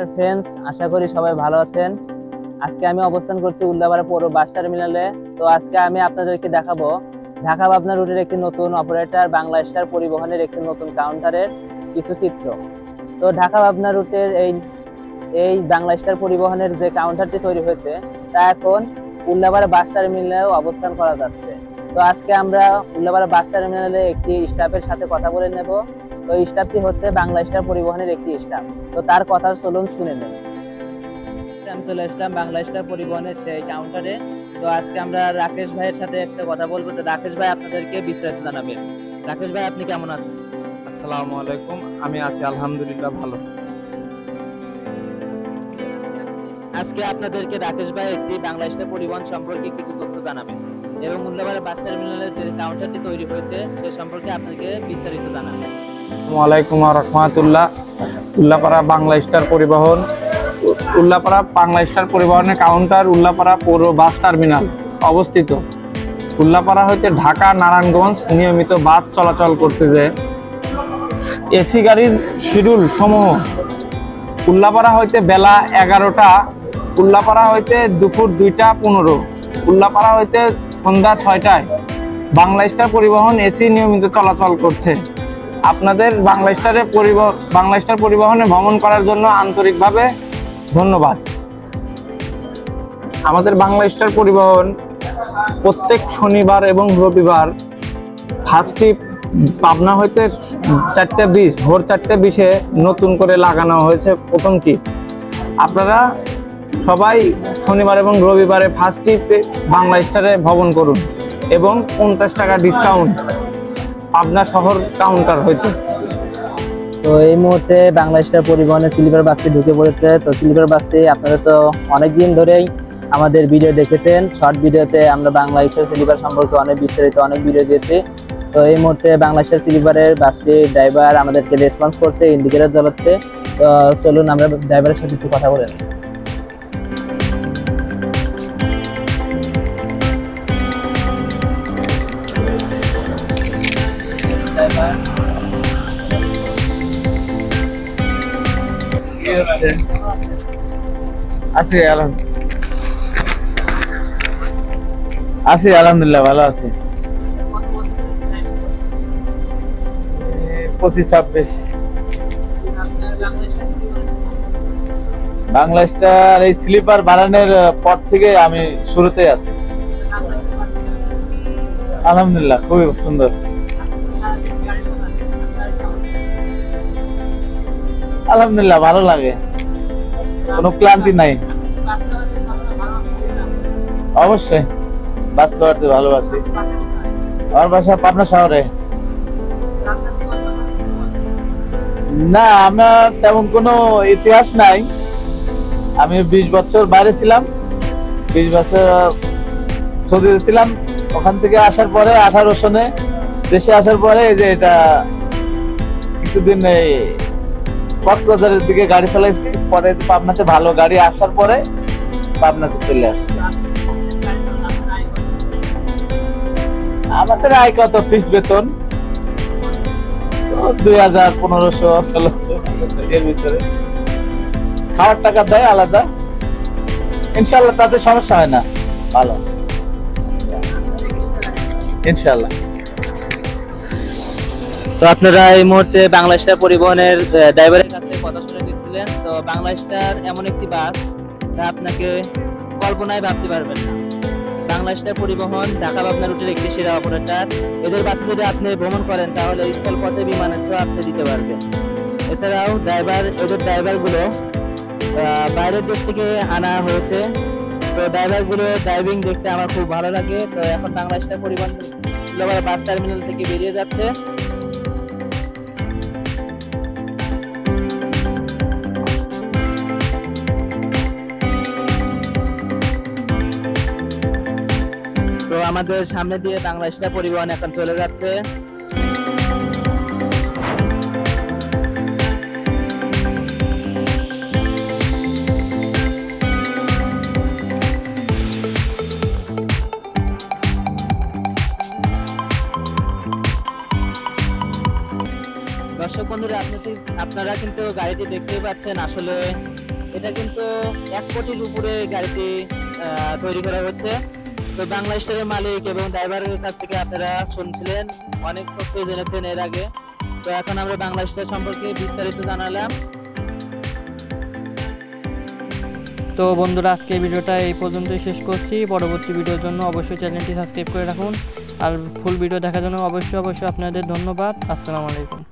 Dear friends, আশা করি সবাই ভালো আছেন। আজকে আমি অবস্থান করছি উল্লাপাড়া পৌর বাস টার্মিনালে। তো আজকে আমি আপনাদেরকে দেখাবো ঢাকা পাবনা রুটের একটি নতুন অপারেটর বাংলা স্টার পরিবহনের একটি নতুন কাউন্টারের কিছু চিত্র। তো ঢাকা পাবনা রুটের এই বাংলা স্টার পরিবহনের যে কাউন্টারটি তৈরি হয়েছে তা এখন উল্লাপাড়া বাস টার্মিনালেও অবস্থান করা যাচ্ছে। তো আজকে আমরা উল্লাপাড়া বাস টার্মিনালে একটি স্টাফের সাথে কথা বলে নেব। তো স্টাফটি হচ্ছে বাংলা স্টার পরিবহনের একটি স্টাফ। তো তার কথা চলুন শুনে নেব। আমি চলে আসলাম বাংলা স্টার পরিবহনের সেই কাউন্টারে। তো আজকে আমরা রাকেশ ভাইয়ের সাথে একটা কথা বলবো। তো রাকেশ ভাই আপনাদেরকে বিস্তারিত জানাবেন। রাকেশ ভাই, আপনি কেমন আছেন? আসসালামু আলাইকুম। আমি আছি আলহামদুলিল্লাহ ভালো। আজকে আপনাদেরকে রাকেশ ভাই একটি বাংলা স্টার পরিবহন সম্পর্কে কিছু তথ্য জানাবেন এবং উল্লাপাড়া বাস টার্মিনালের যে কাউন্টারটি তৈরি হয়েছে সে সম্পর্কে আপনাকে বিস্তারিত জানাবেন। আসসালামু আলাইকুম ওয়া রাহমাতুল্লাহ। উল্লাপাড়া বাংলা স্টার পরিবহন, উল্লাপাড়া বাংলা স্টার পরিবহনের কাউন্টার উল্লাপাড়া পৌর বাস টার্মিনাল অবস্থিত। উল্লাপাড়া হইতে ঢাকা নারায়ণগঞ্জ নিয়মিত বাস চলাচল করতেছে। এসি গাড়ির শিডিউল সমূহ উল্লাপাড়া হইতে বেলা 11টা, উল্লাপাড়া হইতে দুপুর 2টা 15, উল্লাপাড়া হইতে সন্ধ্যা 6টায় বাংলা স্টার পরিবহন এসি নিয়মিত চলাচল করছে। আপনাদের বাংলা স্টার পরিবহনে ভ্রমণ করার জন্য আন্তরিকভাবে ধন্যবাদ। আমাদের বাংলা স্টার পরিবহন প্রত্যেক শনিবার এবং রবিবার ফার্স্ট ট্রিপ পাবনা হইতে 4:20 ভোর 4:20 নতুন করে লাগানো হয়েছে প্রথম ট্রিপ। আপনারা সবাই শনিবার এবং রবিবারে ফার্স্ট ট্রিপে বাংলা স্টারে ভ্রমণ করুন এবং 50 টাকা ডিসকাউন্ট পাবনা শহর কাউন্টার হইতে। তো এই মুহূর্তে বাংলা স্টার পরিবহনের স্লিপার বাসটি ঢুকে পড়েছে। তো স্লিপার বাসটি আপনারা তো অনেকদিন ধরেই আমাদের ভিডিও দেখেছেন। শর্ট ভিডিওতে আমরা বাংলা স্টার স্লিপার সম্পর্কে অনেক বিস্তারিত অনেক ভিডিও দিয়েছি। তো এই মুহূর্তে বাংলা স্টার স্লিপারের বাসটি ড্রাইভার আমাদেরকে রেসপন্স করছে, ইন্ডিকেটর জ্বালাচ্ছে। তো চলুন আমরা ড্রাইভারের সাথে একটু কথা বলে নিই। আছি আলহামদুলিল্লাহ ভালো আছি। 25-26 বাংলা স্টার এই স্লিপার বানানোর পর থেকে আমি শুরুতেই আছি। আলহামদুলিল্লাহ খুবই সুন্দর। আলহামদুলিল্লাহ ভালো লাগে, কোনো ক্লান্তি নাই। অবশ্যই বাস করতে ভালোবাসি। আমার বাসা পাবনা শহরে। না, আমার তেমন কোনো ইতিহাস নাই। আমি 20 বছর বাইরে ছিলাম, 20 বছর সৌদিতে ছিলাম। ওখান থেকে আসার পরে 18 সনে দেশে আসার পরে এই যে এটা কিছুদিন এই কক্সবাজারের দিকে গাড়ি চালাইছি। পরে পাবনাতে ভালো গাড়ি আসার পরে পাবনাতে চলে আসছি। আমাদের আয় কত, ফিক্সড বেতন 2000, 1500, এর ভিতরে। খাওয়ার টাকা দেয় আলাদা। ইনশাল্লাহ তাতে সমস্যা হয় না, ভালো ইনশাল্লাহ। তো আপনারা এই মুহূর্তে বাংলা স্টার পরিবহনের ড্রাইভারের কাছ থেকে কথা শুনে দিচ্ছিলেন। তো বাংলা স্টার এমন একটি বাস যা আপনাকে কল্পনায় ভাবতে পারবেন না। বাংলা স্টার পরিবহন ঢাকা পাবনা রুটের একটি সেরা অপারেটর। এদের বাসে যদি আপনি ভ্রমণ করেন তাহলে স্থল পথে বিমানের ছোঁয়া আপনি দিতে পারবেন। এছাড়াও এদের ড্রাইভারগুলো বাইরের দেশ থেকে আনা হয়েছে। তো ড্রাইভারগুলো ড্রাইভিং দেখতে আমার খুব ভালো লাগে। তো এখন বাংলা স্টার পরিবহন বাস টার্মিনাল থেকে বেরিয়ে যাচ্ছে। তো আমাদের সামনে দিয়ে বাংলা স্টার পরিবহন এখন চলে যাচ্ছে। দর্শক বন্ধুরা, আপনারা কিন্তু গাড়িটি দেখতেই পাচ্ছেন। আসলে এটা কিন্তু 1 কোটির উপরে গাড়িটি তৈরি করা হচ্ছে। তো বাংলা স্টারের মালিক এবং ড্রাইভারের কাছ থেকে আপনারা শুনছিলেন, অনেক তথ্য জেনেছেন এর আগে। তো এখন আমরা বাংলা স্টার সম্পর্কে বিস্তারিত জানালাম। তো বন্ধুরা, আজকে এই ভিডিওটা এই পর্যন্তই শেষ করছি। পরবর্তী ভিডিওর জন্য অবশ্যই চ্যানেলটি সাবস্ক্রাইব করে রাখুন, আর ফুল ভিডিও দেখার জন্য অবশ্যই আপনাদের ধন্যবাদ। আসসালামু আলাইকুম।